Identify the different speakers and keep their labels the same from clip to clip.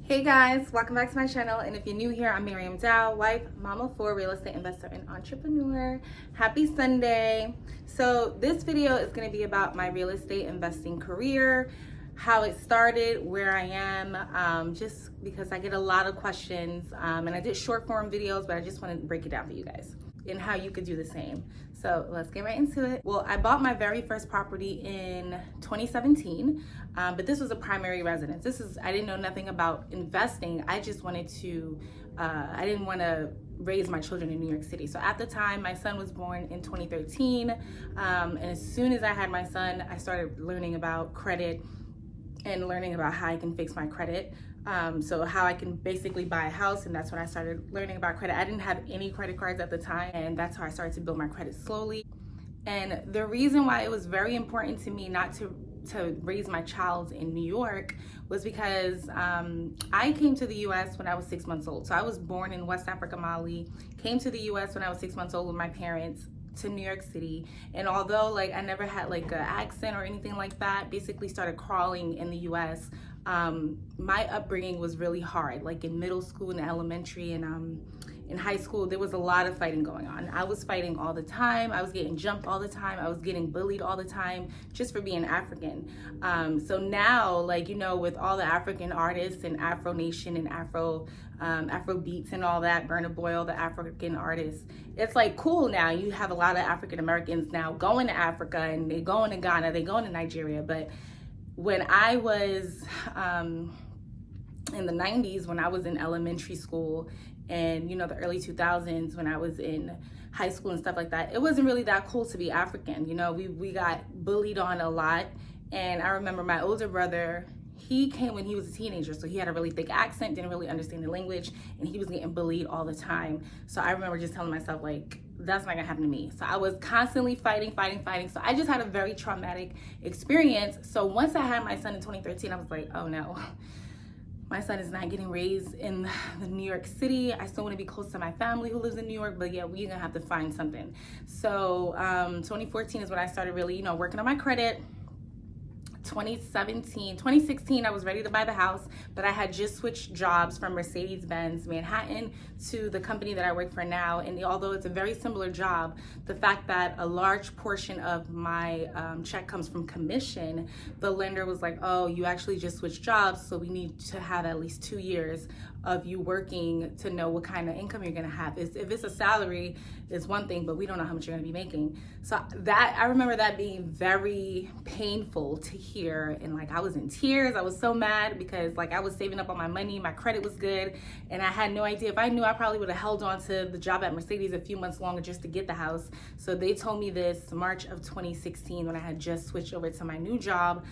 Speaker 1: Hey guys, welcome back to my channel. And if you're new here, I'm Miriam Dow, wife, mom of four, real estate investor, and entrepreneur. Happy Sunday. So this video is going to be about my real estate investing career, how it started, where I am, just because I get a lot of questions. And I did short form videos, but I just want to break it down for you guys and how you could do the same. So let's get right into it. Well, I bought my very first property in 2017, but this was a primary residence. I didn't know nothing about investing. I just wanted to, I didn't want to raise my children in New York City. So at the time, my son was born in 2013. And as soon as I had my son, I started learning about credit and learning about how I can fix my credit. So how I can basically buy a house, and that's when I started learning about credit. I didn't have any credit cards at the time, and that's how I started to build my credit slowly. And the reason why it was very important to me not to raise my child in New York was because I came to the US when I was 6 months old. So I was born in West Africa, Mali, came to the US when I was 6 months old with my parents to New York City. And although I never had an accent or anything like that, basically started crawling in the US, my upbringing was really hard. In middle school and elementary and in high school, there was a lot of fighting going on. I was fighting all the time. I was getting jumped all the time. I was getting bullied all the time just for being African. So now, with all the African artists and Afro Nation and Afro beats and all that, Burna Boy, all the African artists, it's cool now. You have a lot of African Americans now going to Africa, and they going to Ghana, they going to Nigeria. But when I was in the 90s, when I was in elementary school, and the early 2000s when I was in high school and stuff like that, it wasn't really that cool to be African. We got bullied on a lot. And I remember my older brother, he came when he was a teenager, so he had a really thick accent, didn't really understand the language, and he was getting bullied all the time. So I remember just telling myself, that's not gonna happen to me. So I was constantly fighting. So I just had a very traumatic experience. So once I had my son in 2013, I was like, oh no, my son is not getting raised in the New York City. I still want to be close to my family who lives in New York, but yeah, we're gonna have to find something. So 2014 is when I started really, working on my credit. 2016, I was ready to buy the house, but I had just switched jobs from Mercedes-Benz Manhattan to the company that I work for now. And although it's a very similar job, the fact that a large portion of my check comes from commission, the lender was like, oh, you actually just switched jobs, so we need to have at least 2 years of you working to know what kind of income you're gonna have. If it's a salary, it's one thing, but we don't know how much you're gonna be making. So I remember that being very painful to hear, and I was in tears. I was so mad because I was saving up all my money, my credit was good, and I had no idea. If I knew, I probably would have held on to the job at Mercedes a few months longer just to get the house. So they told me this March of 2016 when I had just switched over to my new job.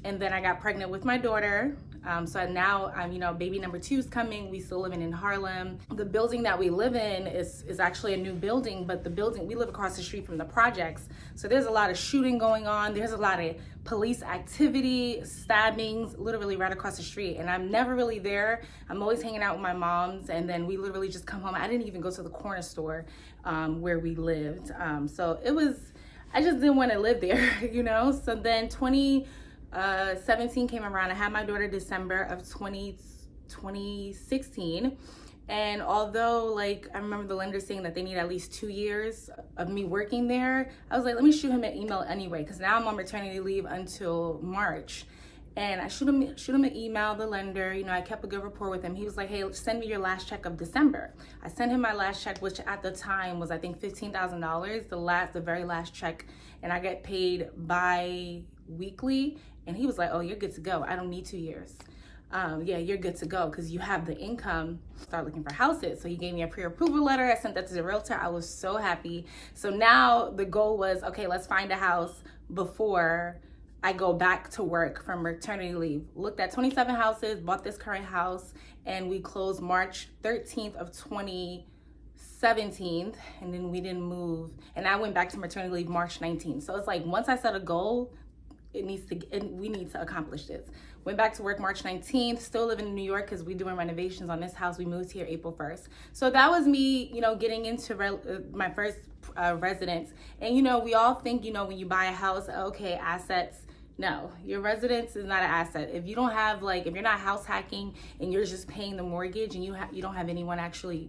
Speaker 1: And then I got pregnant with my daughter. So now I'm, baby number 2 is coming. We still living in Harlem. The building that we live in is actually a new building, but we live across the street from the projects. So there's a lot of shooting going on. There's a lot of police activity, stabbings, literally right across the street. And I'm never really there. I'm always hanging out with my moms, and then we literally just come home. I didn't even go to the corner store where we lived. So I just didn't want to live there, So then 2017 came around. I had my daughter December of 2016. And although I remember the lender saying that they need at least 2 years of me working there, I was like, let me shoot him an email anyway, because now I'm on maternity leave until March. And I shoot him an email, the lender, I kept a good rapport with him. He was like, hey, send me your last check of December. I sent him my last check, which at the time was, I think, $15,000, the very last check. And I get paid bi-weekly. And he was like, oh, you're good to go. I don't need 2 years. Yeah, you're good to go because you have the income. Start looking for houses. So he gave me a pre-approval letter. I sent that to the realtor. I was so happy. So now the goal was, okay, let's find a house before I go back to work from maternity leave. Looked at 27 houses, bought this current house, and we closed March 13th of 2017, and then we didn't move. And I went back to maternity leave March 19th. So it's once I set a goal, we need to accomplish this. Went back to work March 19th, still living in New York because we're doing renovations on this house. We moved here April 1st. So that was me, getting into my first residence. And, we all think, when you buy a house, okay, assets No, your residence is not an asset. If you don't have like, if you're not house hacking and you're just paying the mortgage and you don't have anyone actually,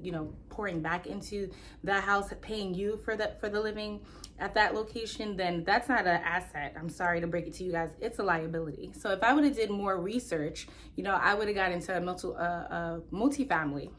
Speaker 1: pouring back into the house, paying you for the living at that location, then that's not an asset. I'm sorry to break it to you guys. It's a liability. So if I would have did more research, I would have got into a multifamily.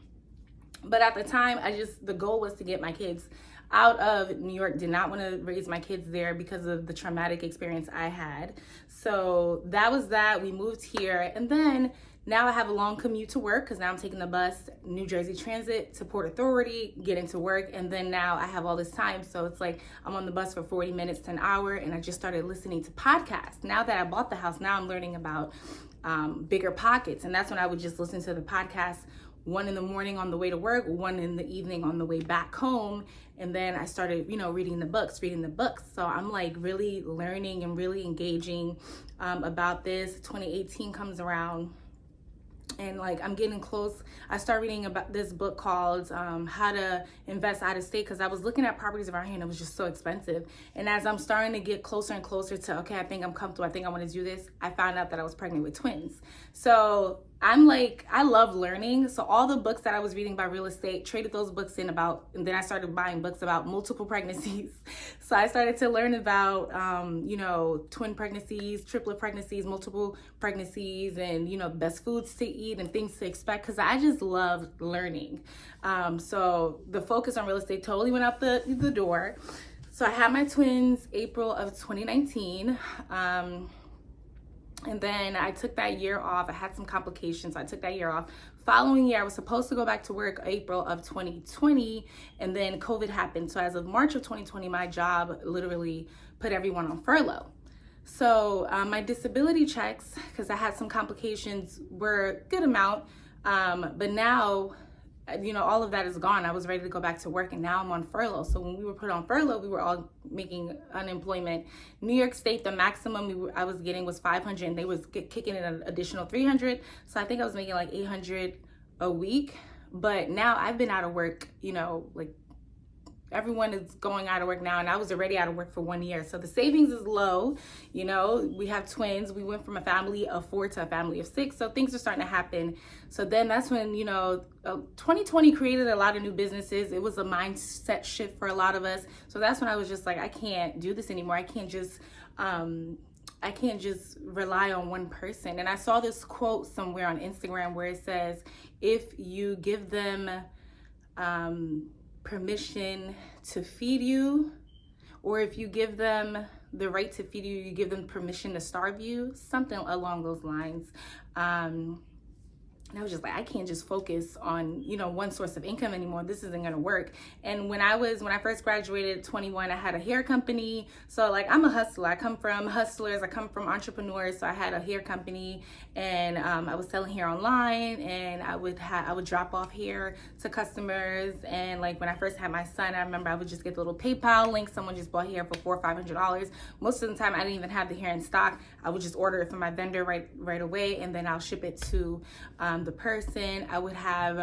Speaker 1: But at the time, the goal was to get my kids out of New York. Did not want to raise my kids there because of the traumatic experience I had. So that was that. We moved here, and then now I have a long commute to work because now I'm taking the bus, New Jersey Transit to Port Authority, getting to work, and then now I have all this time. So it's like I'm on the bus for 40 minutes to an hour, and I just started listening to podcasts. Now that I bought the house, now I'm learning about Bigger Pockets, and that's when I would just listen to the podcast, one in the morning on the way to work, one in the evening on the way back home. And then I started, reading the books. So I'm like really learning and really engaging about this. 2018 comes around, and like I'm getting close. I started reading about this book called How to Invest Out of State, because I was looking at properties around here and it was just so expensive. And as I'm starting to get closer and closer to, okay, I think I'm comfortable, I think I want to do this, I found out that I was pregnant with twins. So I'm like, I love learning. So all the books that I was reading about real estate, traded those books in about, and then I started buying books about multiple pregnancies. So I started to learn about, twin pregnancies, triplet pregnancies, multiple pregnancies, and, best foods to eat and things to expect, because I just love learning. So the focus on real estate totally went out the door. So I had my twins April of 2019. And then I took that year off. I had some complications, so I took that year off. Following year, I was supposed to go back to work April of 2020, and then COVID happened. So as of March of 2020, my job literally put everyone on furlough. So my disability checks, because I had some complications, were a good amount. But now, all of that is gone. I was ready to go back to work, and now I'm on furlough. So when we were put on furlough, we were all making unemployment. New York State, the maximum I was getting was 500, and they was kicking in an additional 300. So I think I was making like 800 a week. But now I've been out of work, like everyone is going out of work now, and I was already out of work for 1 year. So the savings is low. We have twins. We went from a family of 4 to a family of 6. So things are starting to happen. So then that's when, 2020 created a lot of new businesses. It was a mindset shift for a lot of us. So that's when I was just like, I can't do this anymore. I can't just rely on one person. And I saw this quote somewhere on Instagram where it says, if you give them, permission to feed you, or if you give them the right to feed you, you give them permission to starve you, something along those lines. And I was just like, I can't just focus on, one source of income anymore. This isn't gonna work. And when I first graduated at 21, I had a hair company. So like, I'm a hustler. I come from hustlers. I come from entrepreneurs. So I had a hair company, and I was selling hair online, and I would drop off hair to customers. And like when I first had my son, I remember I would just get the little PayPal link. Someone just bought hair for $400 or $500. Most of the time, I didn't even have the hair in stock. I would just order it from my vendor right away, and then I'll ship it to the person. I would have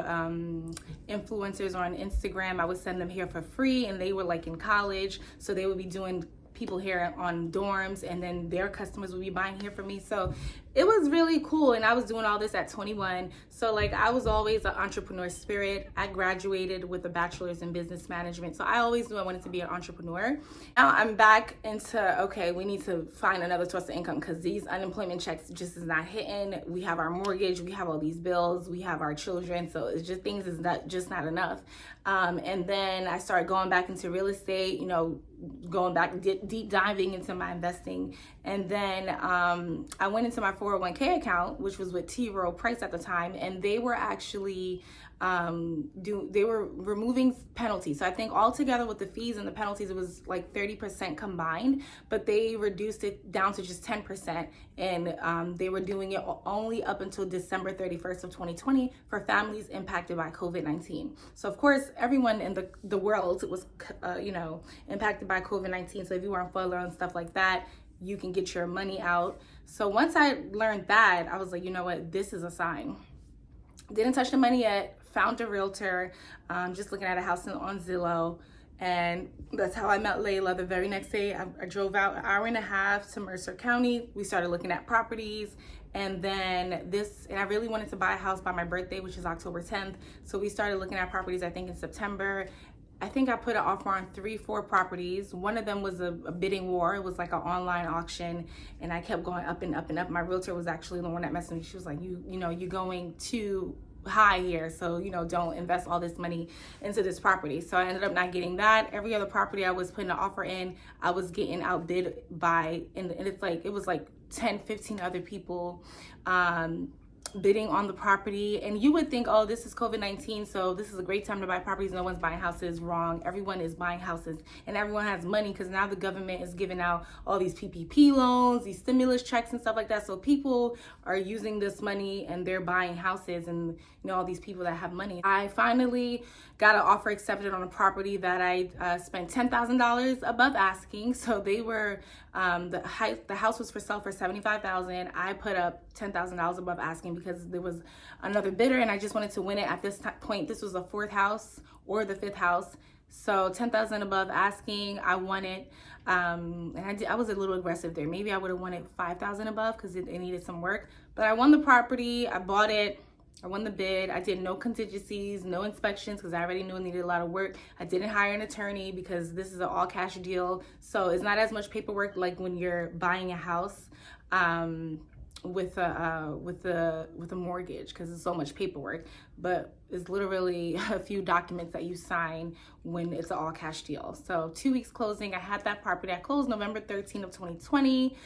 Speaker 1: influencers on Instagram. I would send them hair for free, and they were like in college, so they would be doing people hair on dorms, and then their customers would be buying hair from me. So it was really cool, and I was doing all this at 21. So like, I was always an entrepreneur spirit. I graduated with a bachelor's in business management, so I always knew I wanted to be an entrepreneur. Now I'm back into, okay, we need to find another source of income, because these unemployment checks just is not hitting. We have our mortgage, we have all these bills, we have our children, so it's just, things is not enough. And then I started going back into real estate, going back deep diving into my investing. And then I went into my 401k account, which was with T. Rowe Price at the time, and they were actually they were removing penalties. So I think altogether with the fees and the penalties, it was like 30% combined, but they reduced it down to just 10%. And they were doing it only up until December 31st of 2020 for families impacted by COVID-19. So of course, everyone in the world was, impacted by COVID-19. So if you were on furlough and stuff like that, you can get your money out. So once I learned that, I was like, you know what, this is a sign. Didn't touch the money yet. Found a realtor, just looking at a house on Zillow, And that's how I met Layla. The very next day, I drove out an hour and a half to Mercer County. We started looking at properties. And then I really wanted to buy a house by my birthday, which is October 10th. So we started looking at properties, I think in September. I think I put an offer on 3-4 properties. One of them was a bidding war. It was like an online auction, and I kept going up and up and up. My realtor was actually the one that messaged me. She was like, you're going too high here, so don't invest all this money into this property. So I ended up not getting that. Every other property I was putting an offer in, I was getting outbid by, and it's like, it was like 10-15 other people bidding on the property. And you would think, oh, this is COVID-19, so this is a great time to buy properties. No one's buying houses. Wrong. Everyone is buying houses, and everyone has money because now the government is giving out all these PPP loans, these stimulus checks and stuff like that. So people are using this money and they're buying houses, and all these people that have money. I finally got an offer accepted on a property that I spent $10,000 above asking. So they were the house was for sale for $75,000. I put up $10,000 above asking because there was another bidder, and I just wanted to win it at this point. This was the 4th house or the 5th house. So $10,000 above asking, I won it. And I was a little aggressive there. Maybe I would have won it $5,000 above because it needed some work. But I won the property. I bought it. I won the bid. I did no contingencies, no inspections because I already knew it needed a lot of work. I didn't hire an attorney because this is an all cash deal. So it's not as much paperwork like when you're buying a house with a mortgage, because it's so much paperwork. But it's literally a few documents that you sign when it's an all cash deal. So 2 weeks closing. I had that property. I closed November 13th of 2020.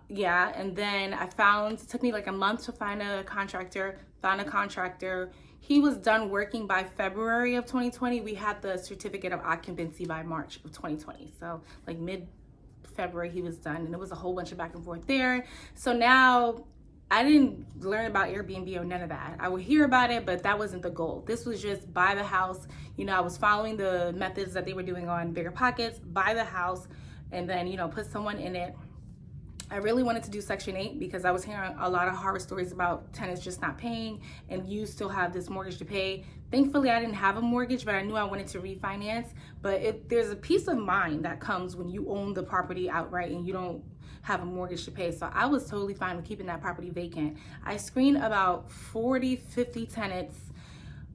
Speaker 1: And then it took me like a month to find a contractor. Found a contractor. He was done working by February of 2020. We had the certificate of occupancy by March of 2020. So like mid-February he was done, and it was a whole bunch of back and forth there. So now I didn't learn about Airbnb or none of that. I would hear about it, but that wasn't the goal. This was just buy the house. I was following the methods that they were doing on BiggerPockets, buy the house, and then, put someone in it. I really wanted to do Section 8 because I was hearing a lot of horror stories about tenants just not paying and you still have this mortgage to pay. Thankfully, I didn't have a mortgage, but I knew I wanted to refinance. But there's a peace of mind that comes when you own the property outright and you don't have a mortgage to pay. So I was totally fine with keeping that property vacant. I screened about 40-50 tenants.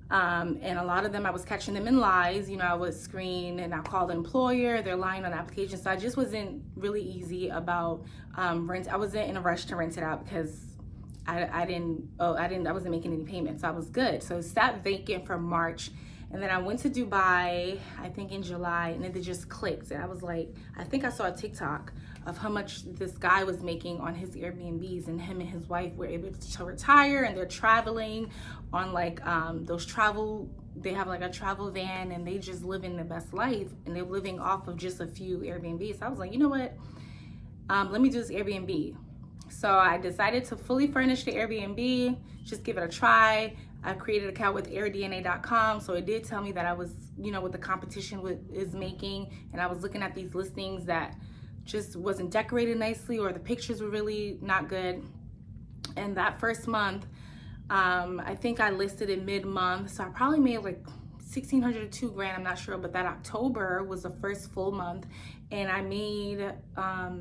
Speaker 1: And a lot of them, I was catching them in lies. I would screen and I call the employer, they're lying on the application. So I just wasn't really easy about rent. I wasn't in a rush to rent it out because I wasn't making any payments. So I was good. So it sat vacant for March. And then I went to Dubai, I think in July, and it just clicked. And I was like, I think I saw a TikTok of how much this guy was making on his Airbnbs, and him and his wife were able to retire, and they're traveling on like they have like a travel van, and they just living the best life, and they're living off of just a few Airbnbs. So I was like, you know what? Let me do this Airbnb. So I decided to fully furnish the Airbnb, just give it a try. I created an account with airdna.com, so it did tell me that I was, what the competition is making, and I was looking at these listings that just wasn't decorated nicely, or the pictures were really not good. And that first month, I think I listed it mid-month, so I probably made like $1,600 to $2,000, I'm not sure. But that October was the first full month, and I made a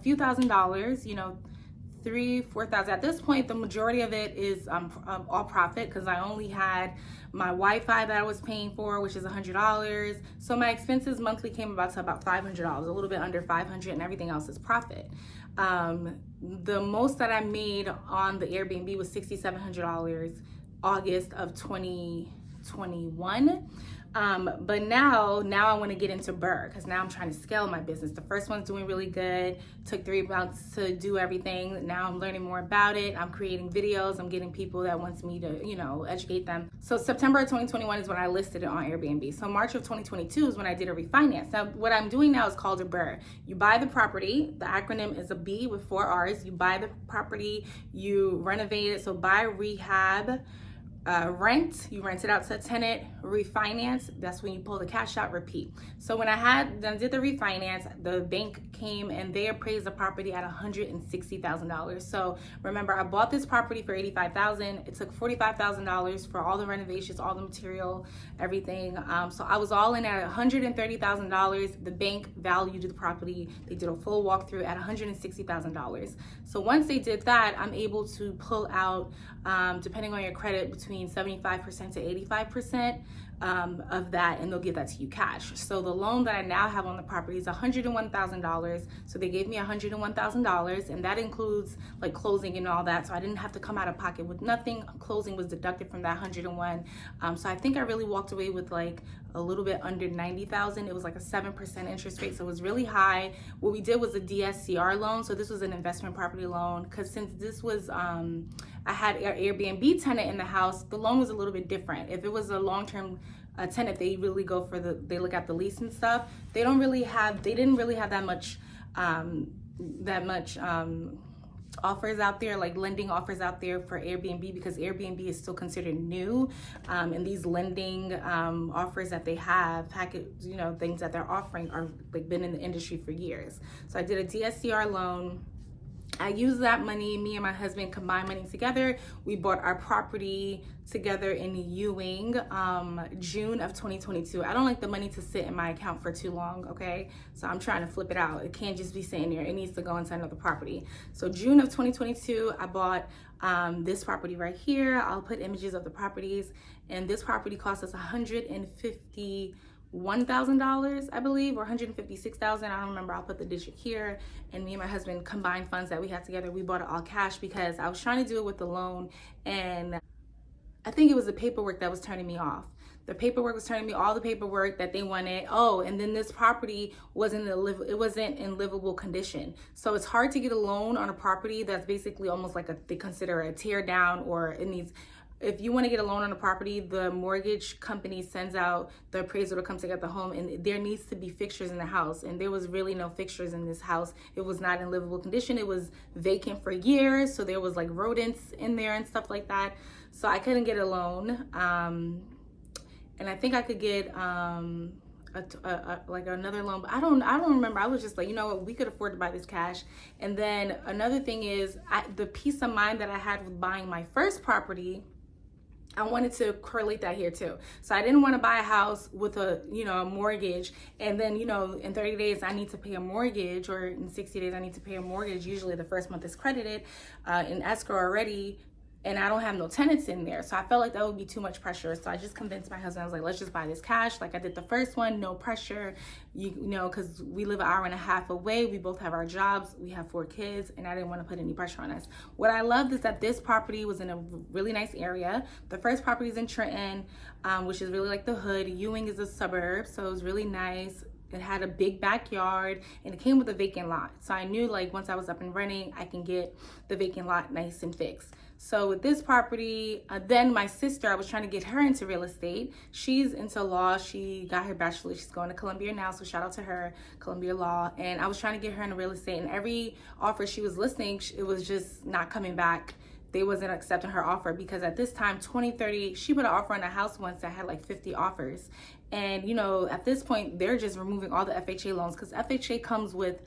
Speaker 1: few $1,000s, $3,000-$4,000. At this point, the majority of it is all profit because I only had my Wi-Fi that I was paying for, which is $100. So my expenses monthly came to about $500, a little bit under $500, and everything else is profit. The most that I made on the Airbnb was $6,700 August of 2021. But now I want to get into BRRRR because now I'm trying to scale my business. The first one's doing really good. Took 3 months to do everything. Now I'm learning more about it. I'm creating videos. I'm getting people that wants me to, educate them. So September of 2021 is when I listed it on Airbnb. So March of 2022 is when I did a refinance. Now what I'm doing now is called a BRRRR. You buy the property. The acronym is a B with 4 R's. You buy the property, you renovate it. So buy, rehab, rent, you rent it out to a tenant. Refinance, that's when you pull the cash out, repeat. So when I did the refinance, the bank came and they appraised the property at $160,000. So remember, I bought this property for $85,000. It took $45,000 for all the renovations, all the material, everything. So I was all in at $130,000. The bank valued the property. They did a full walkthrough at $160,000. So once they did that, I'm able to pull out, depending on your credit, between 75% to 85% of that, and they'll give that to you cash. So the loan that I now have on the property is $101,000. So they gave me $101,000, and that includes like closing and all that. So I didn't have to come out of pocket with nothing. Closing was deducted from that 101. So I think I really walked away with like a little bit under 90,000. It was like a 7% interest rate, so it was really high. What we did was a DSCR loan. So this was an investment property loan, because since this was I had an Airbnb tenant in the house, the loan was a little bit different. If it was a long-term tenant, they really go for they look at the lease and stuff. They didn't really have that much offers out there, like lending offers out there for Airbnb, because Airbnb is still considered new, and these lending offers that they have, things that they're offering are like been in the industry for years. So I did a DSCR loan. I used that money, me and my husband combined money together. We bought our property together in Ewing, June of 2022. I don't like the money to sit in my account for too long, okay? So I'm trying to flip it out. It can't just be sitting there. It needs to go into another property. So June of 2022, I bought this property right here. I'll put images of the properties. And this property cost us $151,000, I believe, or $156,000. I don't remember. I'll put the digit here. And me and my husband combined funds that we had together. We bought it all cash because I was trying to do it with the loan, and I think it was the paperwork that was turning me off. The paperwork was turning me, all the paperwork that they wanted. Oh, and then this property wasn't in livable condition. So it's hard to get a loan on a property that's basically almost like they consider a tear down, or it needs. If you want to get a loan on a property, the mortgage company sends out the appraiser to come check out the home, and there needs to be fixtures in the house. And there was really no fixtures in this house. It was not in livable condition. It was vacant for years. So there was like rodents in there and stuff like that. So I couldn't get a loan. And I think I could get like another loan, but I don't remember. I was just like, you know what, we could afford to buy this cash. And then another thing is, the peace of mind that I had with buying my first property, I wanted to correlate that here too. So I didn't want to buy a house with a mortgage, and then in 30 days I need to pay a mortgage, or in 60 days I need to pay a mortgage. Usually the first month is credited in escrow already, and I don't have no tenants in there. So I felt like that would be too much pressure. So I just convinced my husband. I was like, let's just buy this cash. Like I did the first one, no pressure, because we live an hour and a half away. We both have our jobs. We have 4 kids, and I didn't want to put any pressure on us. What I loved is that this property was in a really nice area. The first property is in Trenton, which is really like the hood. Ewing is a suburb, so it was really nice. It had a big backyard, and it came with a vacant lot. So I knew like once I was up and running, I can get the vacant lot nice and fixed. So with this property, then my sister, I was trying to get her into real estate. She's into law. She got her bachelor's. She's going to Columbia now, so shout out to her, Columbia Law. And I was trying to get her into real estate, and every offer she was listing, it was just not coming back. They wasn't accepting her offer, because at this time, 2030, she put an offer on a house once that had like 50 offers. And at this point, they're just removing all the FHA loans, because FHA comes with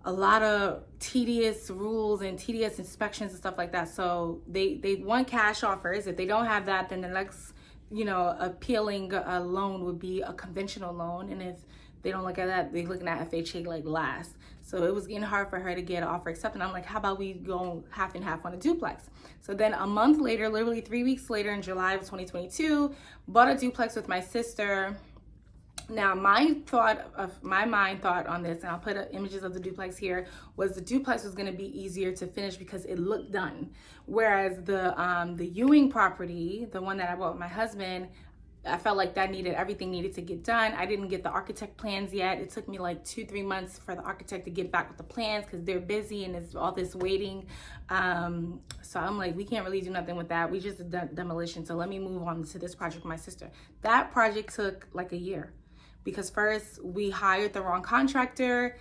Speaker 1: a lot of tedious rules and tedious inspections and stuff like that. So they want cash offers. If they don't have that, then the next appealing loan would be a conventional loan. And if they don't look at that, they're looking at FHA like last. So it was getting hard for her to get an offer accepted. I'm like, how about we go half and half on a duplex? So then a month later, literally 3 weeks later, in July of 2022, bought a duplex with my sister. Now, my mind thought on this, and I'll put images of the duplex here, was the duplex was going to be easier to finish because it looked done. Whereas the Ewing property, the one that I bought with my husband, I felt like everything needed to get done. I didn't get the architect plans yet. It took me like 2-3 months for the architect to get back with the plans, because they're busy and it's all this waiting. So I'm like, we can't really do nothing with that. We just did demolition. So let me move on to this project with my sister. That project took like a year, because first we hired the wrong contractor.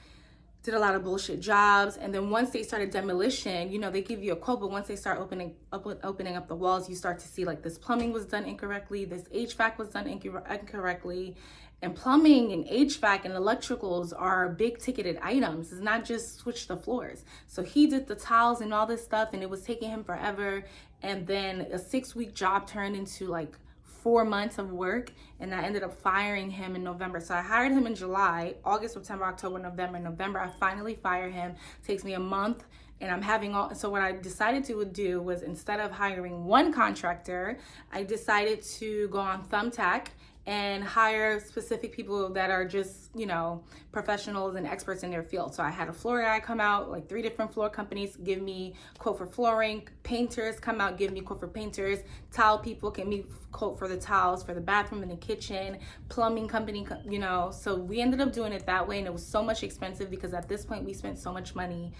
Speaker 1: did a lot of bullshit jobs. And then once they started demolition, you know, they give you a quote, but once they start opening up the walls, you start to see like this plumbing was done incorrectly, this HVAC was done incorrectly. And plumbing and HVAC and electricals are big ticketed items. It's not just switch the floors. So he did the tiles and all this stuff, and it was taking him forever. And then a 6-week job turned into like 4 months of work, and I ended up firing him in November. So I hired him in July, August, September, October, November. I finally fire him. It takes me a month, and I'm having all. So what I decided to do was, instead of hiring one contractor, I decided to go on Thumbtack and hire specific people that are just, you know, professionals and experts in their field. So I had a floor guy come out, like 3 different floor companies give me quote for flooring, painters come out, give me quote for painters, tile people give me quote for the tiles for the bathroom and the kitchen, plumbing company, you know. So we ended up doing it that way, and it was so much expensive because at this point we spent so much money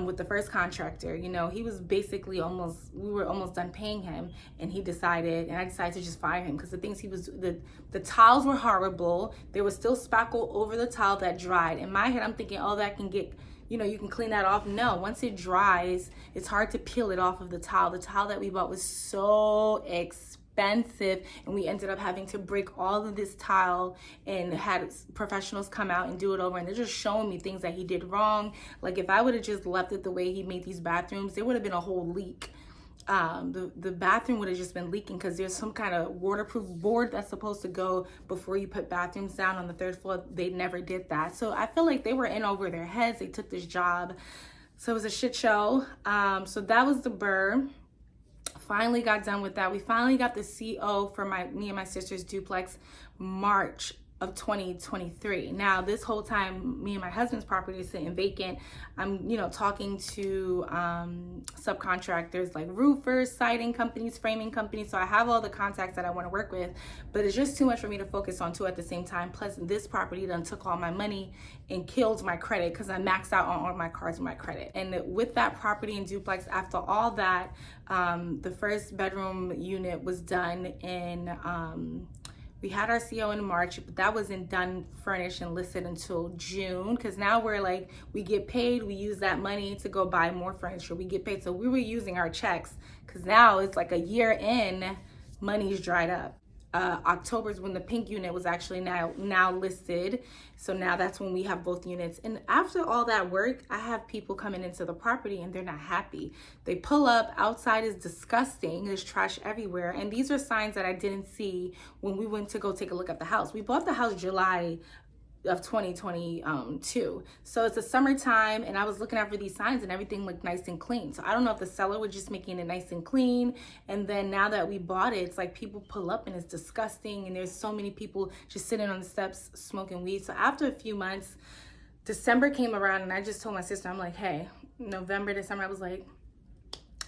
Speaker 1: with the first contractor. You know, he was basically we were almost done paying him, and I decided to just fire him because the things he was, the tiles were horrible. There was still spackle over the tile that dried. In my head, I'm thinking, oh, that can get, you know, you can clean that off. No, once it dries, it's hard to peel it off of the tile. The tile that we bought was so expensive, and we ended up having to break all of this tile and had professionals come out and do it over, and they're just showing me things that he did wrong. Like, if I would have just left it the way he made these bathrooms, there would have been a whole leak. The bathroom would have just been leaking because there's some kind of waterproof board that's supposed to go before you put bathrooms down on the 3rd floor. They never did that. So I feel like they were in over their heads. They took this job. So it was a shit show. So that was the burr. Finally got done with that. We finally got the CO for me and my sister's duplex March of 2023. Now, this whole time, me and my husband's property is sitting vacant. I'm, you know, talking to subcontractors like roofers, siding companies, framing companies. So I have all the contacts that I want to work with, but it's just too much for me to focus on 2 at the same time. Plus, this property done took all my money and killed my credit because I maxed out on all my cards and my credit. And with that property and duplex, after all that, the first bedroom unit was done in we had our CO in March, but that wasn't done, furnished, and listed until June, because now we're like, we get paid, we use that money to go buy more furniture, we get paid. So we were using our checks, because now it's like a year in, money's dried up. October is when the pink unit was actually now listed. So now that's when we have both units. And after all that work, I have people coming into the property and they're not happy. They pull up, outside is disgusting, there's trash everywhere. And these are signs that I didn't see when we went to go take a look at the house. We bought the house July of 2022. So it's the summertime, and I was looking out for these signs and everything looked nice and clean. So I don't know if the seller was just making it nice and clean, and then now that we bought it, it's like people pull up and it's disgusting, and there's so many people just sitting on the steps smoking weed. So after a few months, December came around, and I just told my sister, I'm like, hey, November, December, I was like,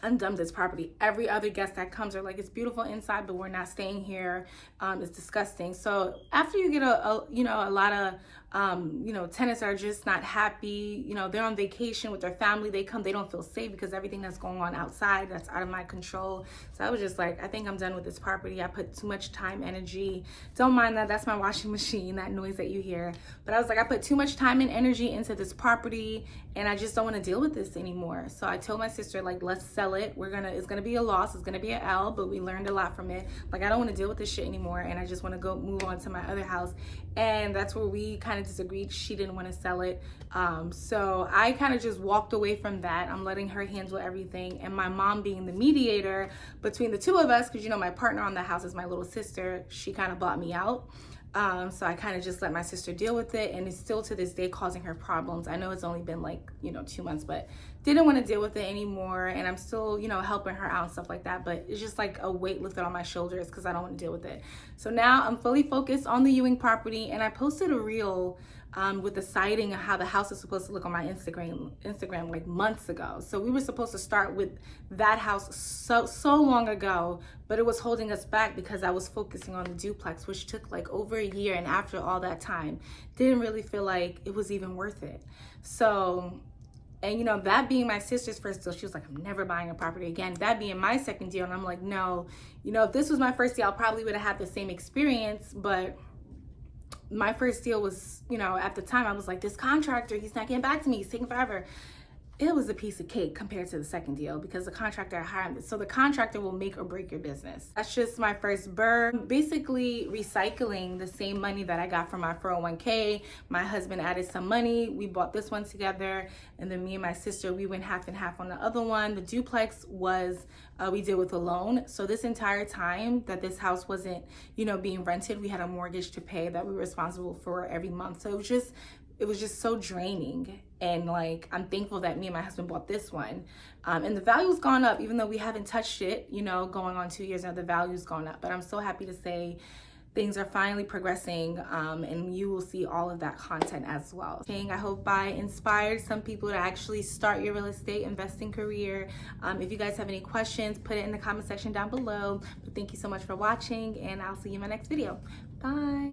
Speaker 1: I'm done with this property. Every other guest that comes are like, it's beautiful inside, but we're not staying here. It's disgusting. So after you get a lot of tenants are just not happy. You know, they're on vacation with their family. They come, they don't feel safe because everything that's going on outside, that's out of my control. So I was just like, I think I'm done with this property. I put too much time, energy. Don't mind that. That's my washing machine, that noise that you hear. But I was like, I put too much time and energy into this property, and I just don't want to deal with this anymore. So I told my sister, like, let's sell it. It's gonna be a loss. It's gonna be an L, but we learned a lot from it. Like, I don't want to deal with this shit anymore, and I just want to go move on to my other house. And that's where we kind of disagreed. She didn't want to sell it. So I kind of just walked away from that. I'm letting her handle everything. And my mom being the mediator between the two of us, because, you know, my partner on the house is my little sister. She kind of bought me out. So I kind of just let my sister deal with it, and it's still to this day causing her problems. I know it's only been like, 2 months, but didn't want to deal with it anymore. And I'm still, helping her out and stuff like that. But it's just like a weight lifted on my shoulders because I don't want to deal with it. So now I'm fully focused on the Ewing property, and I posted a reel with the siding of how the house is supposed to look on my Instagram like months ago. So we were supposed to start with that house so long ago, but it was holding us back because I was focusing on the duplex, which took like over a year. And after all that time, didn't really feel like it was even worth it. So, and that being my sister's first deal, she was like, I'm never buying a property again. That being my second deal, and I'm like, no, if this was my first deal, I probably would have had the same experience, but my first deal was, you know, at the time I was like, this contractor, he's not getting back to me, he's taking forever. It was a piece of cake compared to the second deal because the contractor I hired, so the contractor will make or break your business. That's just my first burr. Basically recycling the same money that I got from my 401k. My husband added some money. We bought this one together, and then me and my sister, we went half and half on the other one. The duplex was, we did with a loan. So this entire time that this house wasn't, you know, being rented, we had a mortgage to pay that we were responsible for every month. So it was just so draining. And like, I'm thankful that me and my husband bought this one. And the value's gone up, even though we haven't touched it, you know, going on 2 years now, the value's gone up. But I'm so happy to say things are finally progressing, and you will see all of that content as well. I hope I inspired some people to actually start your real estate investing career. If you guys have any questions, put it in the comment section down below. But thank you so much for watching, and I'll see you in my next video. Bye.